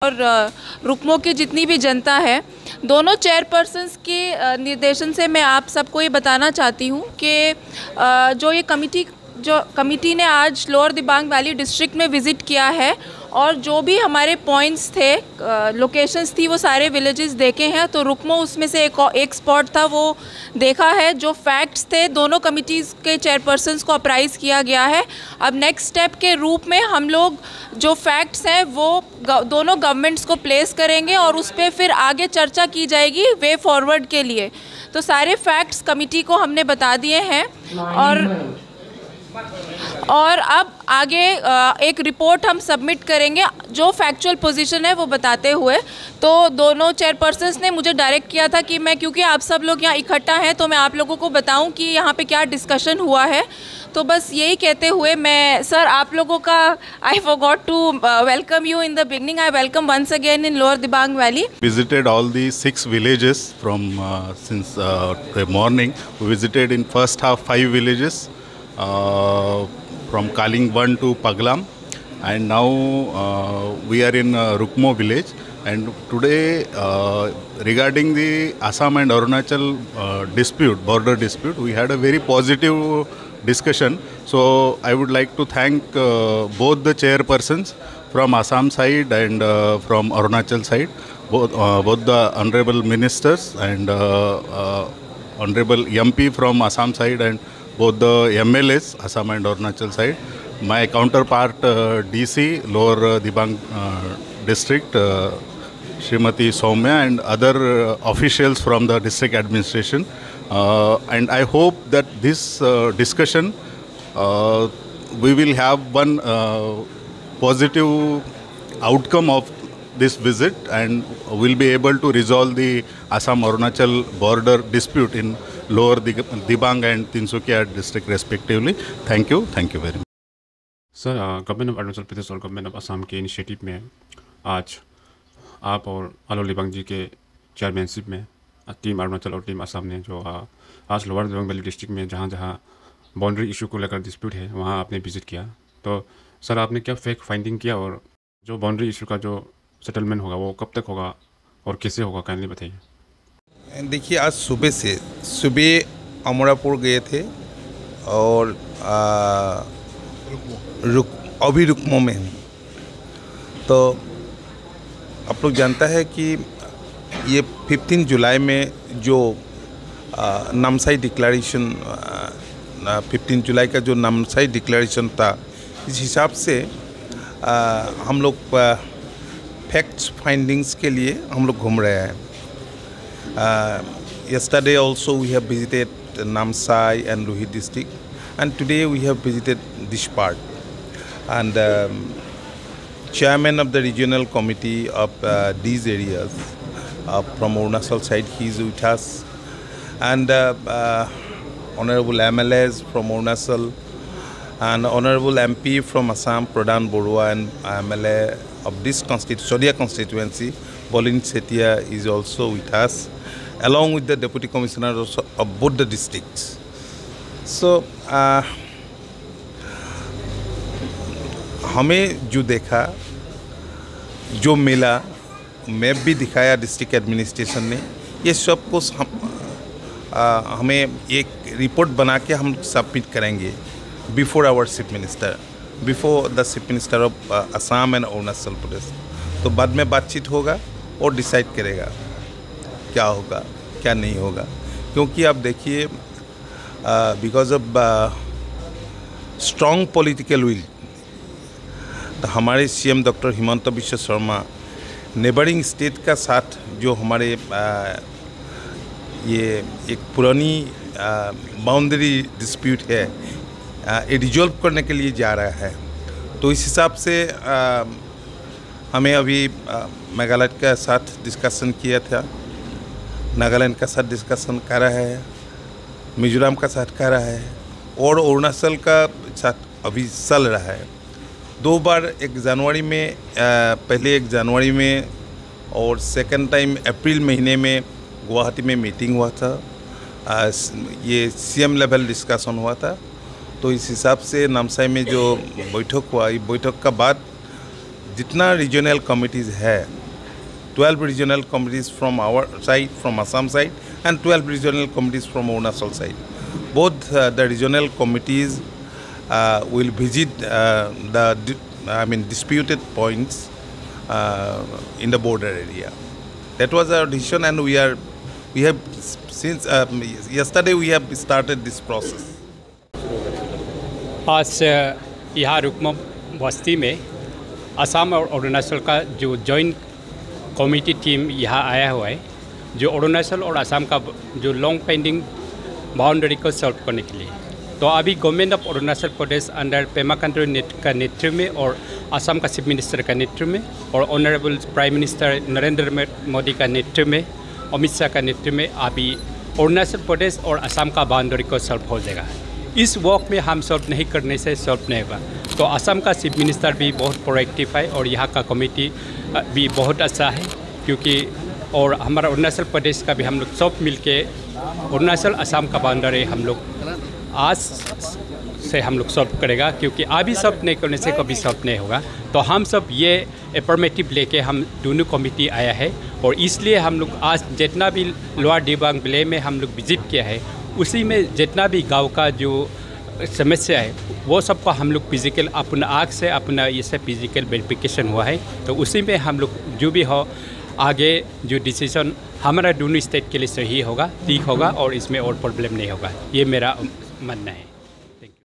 और रुकमो की जितनी भी जनता है, दोनों चेयरपर्सन्स के निर्देशन से मैं आप सबको ये बताना चाहती हूँ कि जो कमिटी ने आज लोअर दिबांग वैली डिस्ट्रिक्ट में विज़िट किया है और जो भी हमारे पॉइंट्स थे, लोकेशंस थी, वो सारे विलेजेस देखे हैं। तो रुकमो उसमें से एक स्पॉट था, वो देखा है। जो फैक्ट्स थे दोनों कमिटीज़ के चेयरपर्सन्स को अप्राइज़ किया गया है। अब नेक्स्ट स्टेप के रूप में हम लोग जो फैक्ट्स हैं वो दोनों गवर्नमेंट्स को प्लेस करेंगे और उस पर फिर आगे चर्चा की जाएगी वे फॉरवर्ड के लिए। तो सारे फैक्ट्स कमिटी को हमने बता दिए हैं और अब आगे एक रिपोर्ट हम सबमिट करेंगे जो फैक्चुअल पोजीशन है वो बताते हुए। तो दोनों चेयरपर्सन्स ने मुझे डायरेक्ट किया था कि मैं, क्योंकि आप सब लोग यहाँ इकट्ठा हैं, तो मैं आप लोगों को बताऊं कि यहाँ पे क्या डिस्कशन हुआ है। तो बस यही कहते हुए मैं, सर, आप लोगों का I forgot to welcome you in the beginning. I welcome once again in lower Dibang valley. Visited all the 6 villages from since the morning. We visited in first half 5 villages. From Kaling 1 to Paglam, and now we are in Rukmo village. And today regarding the Assam and Arunachal dispute, border dispute, we had a very positive discussion. So I would like to thank both the chairpersons from Assam side and from Arunachal side, both the honorable ministers and honorable MP from Assam side and both the MLAs, Assam and Arunachal side, my counterpart DC, Lower Dibang district, Srimati Soumya, and other officials from the district administration. And I hope that this discussion, we will have one positive outcome of this visit, and will be able to resolve the Assam-Arunachal border dispute in Lower Dibang and Tinsukia district respectively. Thank you very much. Sir, government of Arunachal Pradesh और government of Assam के initiative में आज आप और lower Dibang जी के chairmanship में team Arunachal और team Assam ने जो आज लोअर दिबांग वैली डिस्ट्रिक्ट में जहाँ जहाँ बाउंड्री इशू को लेकर डिस्प्यूट है वहाँ आपने विजिट किया। तो सर, आपने क्या फैक्ट फाइंडिंग किया और जो बाउंड्री इशू का जो सेटलमेंट होगा वो कब तक होगा और कैसे होगा, काइंडली बताइए। देखिए, आज सुबह अमरापुर गए थे और अभी रुकमो में हूँ। तो आप लोग जानता है कि ये 15 जुलाई में जो नामसाई डिक्लेरेशन 15 जुलाई का जो नामसाई डिक्लेरेशन था, इस हिसाब से हम लोग फैक्ट्स फाइंडिंग्स के लिए हम लोग घूम रहे हैं। Yesterday also we have visited Namsai and Luhi district, and today we have visited this part. And chairman of the regional committee of these areas from Arunachal side, he is with us, and honorable MLAs from Arunachal and honorable MP from Assam, Pradhan Borua, and MLA of this Sodia constituency, Bolin Setia, is also with us, along with the deputy commissioner also of both the districts. So हमें जो देखा, जो मिला, map भी दिखाया district administration ने, ये सब कुछ हमें एक रिपोर्ट बना के हम सबमिट करेंगे before our chief minister, before the chief minister of Assam and Arunachal Pradesh. तो बाद में बातचीत होगा और डिसाइड करेगा क्या होगा क्या नहीं होगा। क्योंकि आप देखिए, because of strong political will, तो हमारे CM doctor Himanta Biswa Sharma neighbouring state का साथ जो हमारे ये एक पुरानी बाउंड्री डिस्प्यूट है, ये रिजॉल्व करने के लिए जा रहा है। तो इस हिसाब से हमें अभी मेघालय के साथ डिस्कशन किया था, नागालैंड का साथ डिस्कशन कर रहा है, मिजोरम का साथ कर रहा है, और अरुणाचल का साथ अभी चल रहा है। 2 बार, 1 जनवरी में, पहले 1 जनवरी में और सेकंड टाइम अप्रैल महीने में गुवाहाटी में मीटिंग हुआ था, ये सीएम लेवल डिस्कशन हुआ था। तो इस हिसाब से नामसाई में जो बैठक हुआ, ये बैठक का बाद जितना रीजनल कमिटीज़ है 12 regional committees from our side, from Assam side, and 12 regional committees from Arunachal side. Both the regional committees will visit disputed points in the border area. That was our decision, and we have since yesterday we have started this process. आज यहाँ रुकमा बस्ती में असम और अरुणाचल का जो joint committee team यहाँ आया हुआ है, जो अरुणाचल और असम का जो लॉन्ग पेंडिंग बाउंड्री को सॉल्व करने के लिए। तो अभी government of Arunachal Pradesh under Pema Khandu का नेतृत्व में और असम का चीफ मिनिस्टर का नेतृत्व में और honourable prime minister Narendra Modi का नेतृत्व में, अमित शाह का नेतृत्व में अभी अरुणाचल प्रदेश और असम का बाउंड्री को सॉल्व हो जाएगा। इस वर्क में हम सॉल्व नहीं करने से सॉल्व नहीं होगा। तो असम का चीफ मिनिस्टर भी बहुत प्रोएक्टिव है और यहाँ का कमेटी भी बहुत अच्छा है, क्योंकि और हमारा अरुणाचल प्रदेश का भी हम लोग सब मिल के अरुणाचल असम का बाउंड्री हम लोग आज से हम लोग सॉल्व करेगा, क्योंकि अभी सॉल्व नहीं करने से कभी सॉल्व नहीं होगा। तो हम सब ये अफर्मेटिव लेके हम दोनों कमेटी आया है, और इसलिए हम लोग आज जितना भी लोअर दिबांग वैली में हम लोग विजिट किया है, उसी में जितना भी गांव का जो समस्या है वो सबका हम लोग फिजिकल अपना आँख से अपना ये सब फिजिकल वेरिफिकेशन हुआ है। तो उसी में हम लोग जो भी हो आगे जो डिसीजन हमारा दोनों स्टेट के लिए सही होगा, ठीक होगा, और इसमें और प्रॉब्लम नहीं होगा, ये मेरा मानना है।